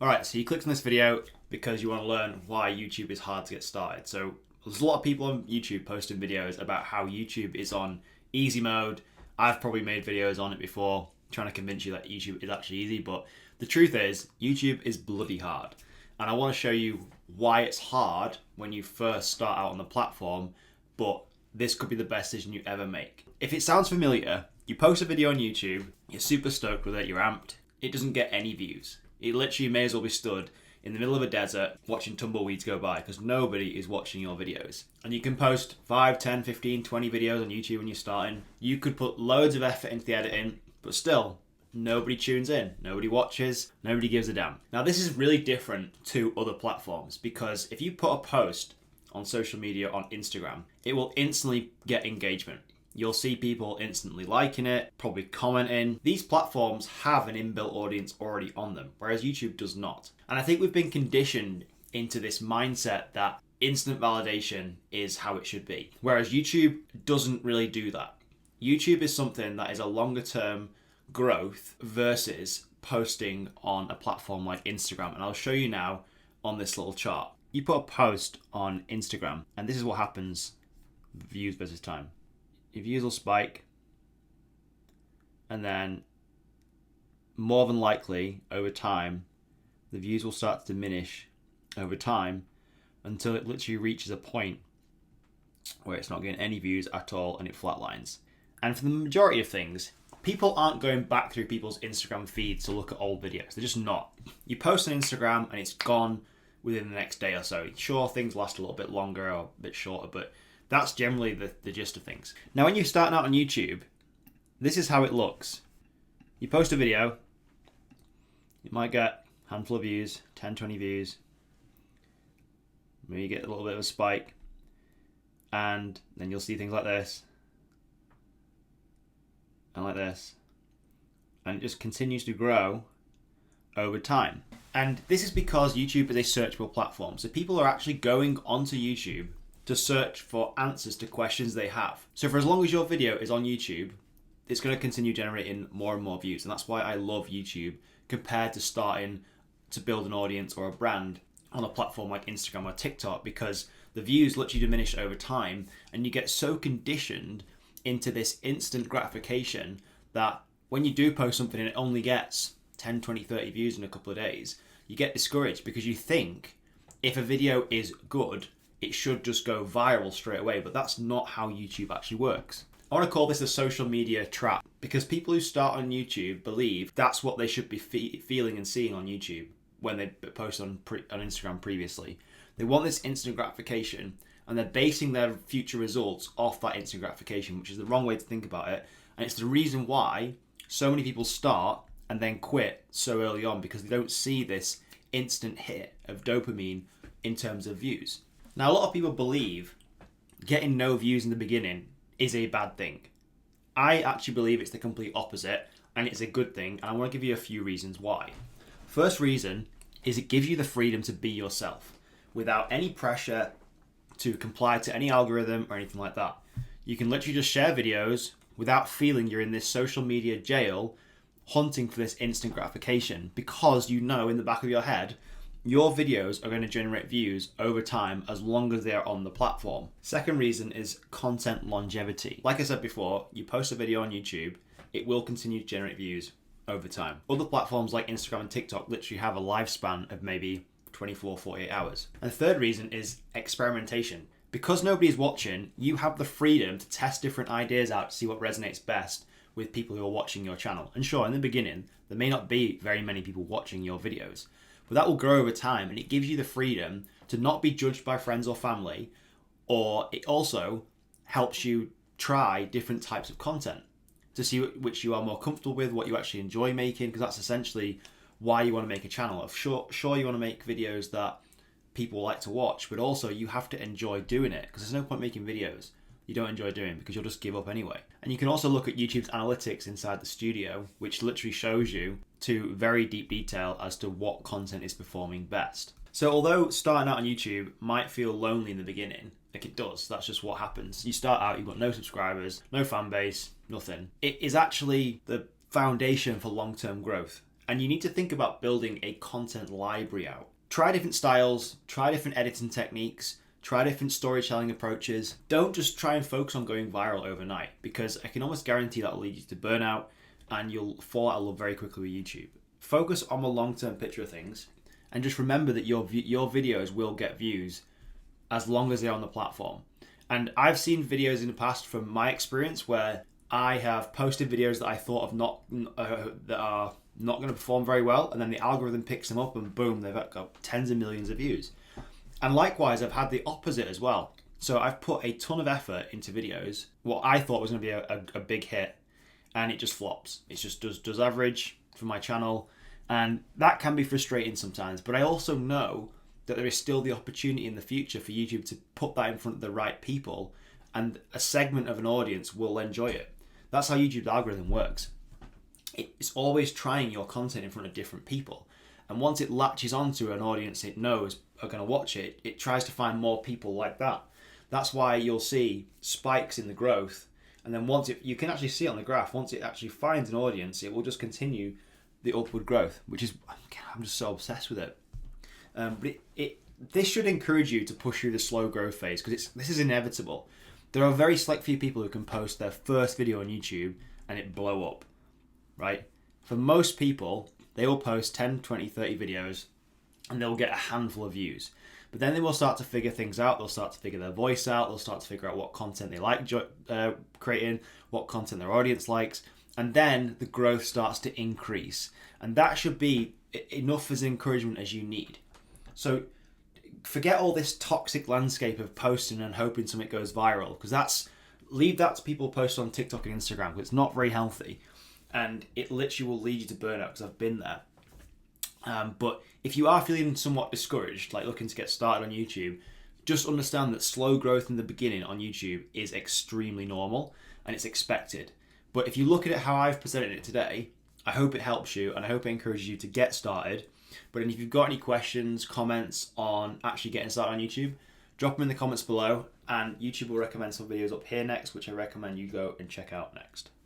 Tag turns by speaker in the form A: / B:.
A: Alright, so you clicked on this video because you want to learn why YouTube is hard to get started. So there's a lot of people on YouTube posting videos about how YouTube is on easy mode. I've probably made videos on it before trying to convince you that YouTube is actually easy, but the truth is YouTube is bloody hard. And I want to show you why it's hard when you first start out on the platform, but this could be the best decision you ever make. If it sounds familiar, you post a video on YouTube, you're super stoked with it, you're amped, it doesn't get any views. It literally may as well be stood in the middle of a desert watching tumbleweeds go by because nobody is watching your videos. And you can post 5, 10, 15, 20 videos on YouTube when you're starting. You could put loads of effort into the editing, but still, nobody tunes in, nobody watches, nobody gives a damn. Now this is really different to other platforms because if you put a post on social media on Instagram, it will instantly get engagement. You'll see people instantly liking it, probably commenting. These platforms have an inbuilt audience already on them, whereas YouTube does not. And I think we've been conditioned into this mindset that instant validation is how it should be, whereas YouTube doesn't really do that. YouTube is something that is a longer term growth versus posting on a platform like Instagram. And I'll show you now on this little chart. You put a post on Instagram, and this is what happens, views versus time. Your views will spike, and then more than likely over time the views will start to diminish over time until it literally reaches a point where it's not getting any views at all and it flatlines. And for the majority of things, people aren't going back through people's Instagram feeds to look at old videos. They're just not. You post on Instagram and it's gone within the next day or so. Sure, things last a little bit longer or a bit shorter, but that's generally the gist of things. Now, when you're starting out on YouTube, this is how it looks. You post a video, you might get a handful of views, 10, 20 views. Maybe you get a little bit of a spike, and then you'll see things like this, and like this. And it just continues to grow over time. And this is because YouTube is a searchable platform. So people are actually going onto YouTube to search for answers to questions they have. So for as long as your video is on YouTube, it's going to continue generating more and more views. And that's why I love YouTube compared to starting to build an audience or a brand on a platform like Instagram or TikTok, because the views literally diminish over time and you get so conditioned into this instant gratification that when you do post something and it only gets 10, 20, 30 views in a couple of days, you get discouraged because you think if a video is good, it should just go viral straight away, but that's not how YouTube actually works. I want to call this a social media trap because people who start on YouTube believe that's what they should be feeling and seeing on YouTube when they post on Instagram previously. They want this instant gratification and they're basing their future results off that instant gratification, which is the wrong way to think about it. And it's the reason why so many people start and then quit so early on, because they don't see this instant hit of dopamine in terms of views. Now, a lot of people believe getting no views in the beginning is a bad thing. I actually believe it's the complete opposite, and it's a good thing, and I want to give you a few reasons why. First reason is it gives you the freedom to be yourself without any pressure to comply to any algorithm or anything like that. You can literally just share videos without feeling you're in this social media jail hunting for this instant gratification, because you know in the back of your head your videos are going to generate views over time as long as they're on the platform. Second reason is content longevity. Like I said before, you post a video on YouTube, it will continue to generate views over time. Other platforms like Instagram and TikTok literally have a lifespan of maybe 24, 48 hours. And the third reason is experimentation. Because nobody's watching, you have the freedom to test different ideas out to see what resonates best with people who are watching your channel. And sure, in the beginning, there may not be very many people watching your videos, but that will grow over time, and it gives you the freedom to not be judged by friends or family, or it also helps you try different types of content to see which you are more comfortable with, what you actually enjoy making, because that's essentially why you want to make a channel. Sure, you want to make videos that people like to watch, but also you have to enjoy doing it, because there's no point making videos you don't enjoy doing because you'll just give up anyway. And you can also look at YouTube's analytics inside the studio, which literally shows you to very deep detail as to what content is performing best. So although starting out on YouTube might feel lonely in the beginning, like it does, that's just what happens. You start out, you've got no subscribers, no fan base, nothing. It is actually the foundation for long-term growth. And you need to think about building a content library out. Try different styles, try different editing techniques, try different storytelling approaches. Don't just try and focus on going viral overnight, because I can almost guarantee that will lead you to burnout and you'll fall out of love very quickly with YouTube. Focus on the long-term picture of things, and just remember that your videos will get views as long as they're on the platform. And I've seen videos in the past from my experience where I have posted videos that I thought of that are not going to perform very well, and then the algorithm picks them up and boom, they've got tens of millions of views. And likewise, I've had the opposite as well. So I've put a ton of effort into videos, what I thought was going to be a big hit, and it just flops. It just does average for my channel, and that can be frustrating sometimes. But I also know that there is still the opportunity in the future for YouTube to put that in front of the right people, and a segment of an audience will enjoy it. That's how YouTube's algorithm works. It's always trying your content in front of different people. And once it latches onto an audience it knows are going to watch it, it tries to find more people like that. That's why you'll see spikes in the growth. And then you can actually see it on the graph, once it actually finds an audience, it will just continue the upward growth, which is, I'm just so obsessed with it. But this should encourage you to push through the slow growth phase, because this is inevitable. There are very select few people who can post their first video on YouTube and it blow up, right? For most people, they will post 10, 20, 30 videos and they'll get a handful of views. But then they will start to figure things out. They'll start to figure their voice out. They'll start to figure out what content they like creating, what content their audience likes. And then the growth starts to increase. And that should be enough as encouragement as you need. So forget all this toxic landscape of posting and hoping something goes viral, because leave that to people post on TikTok and Instagram, because it's not very healthy. And it literally will lead you to burnout, because I've been there. But if you are feeling somewhat discouraged, like looking to get started on YouTube, just understand that slow growth in the beginning on YouTube is extremely normal and it's expected. But if you look at it how I've presented it today, I hope it helps you and I hope it encourages you to get started. But if you've got any questions, comments on actually getting started on YouTube, drop them in the comments below, and YouTube will recommend some videos up here next, which I recommend you go and check out next.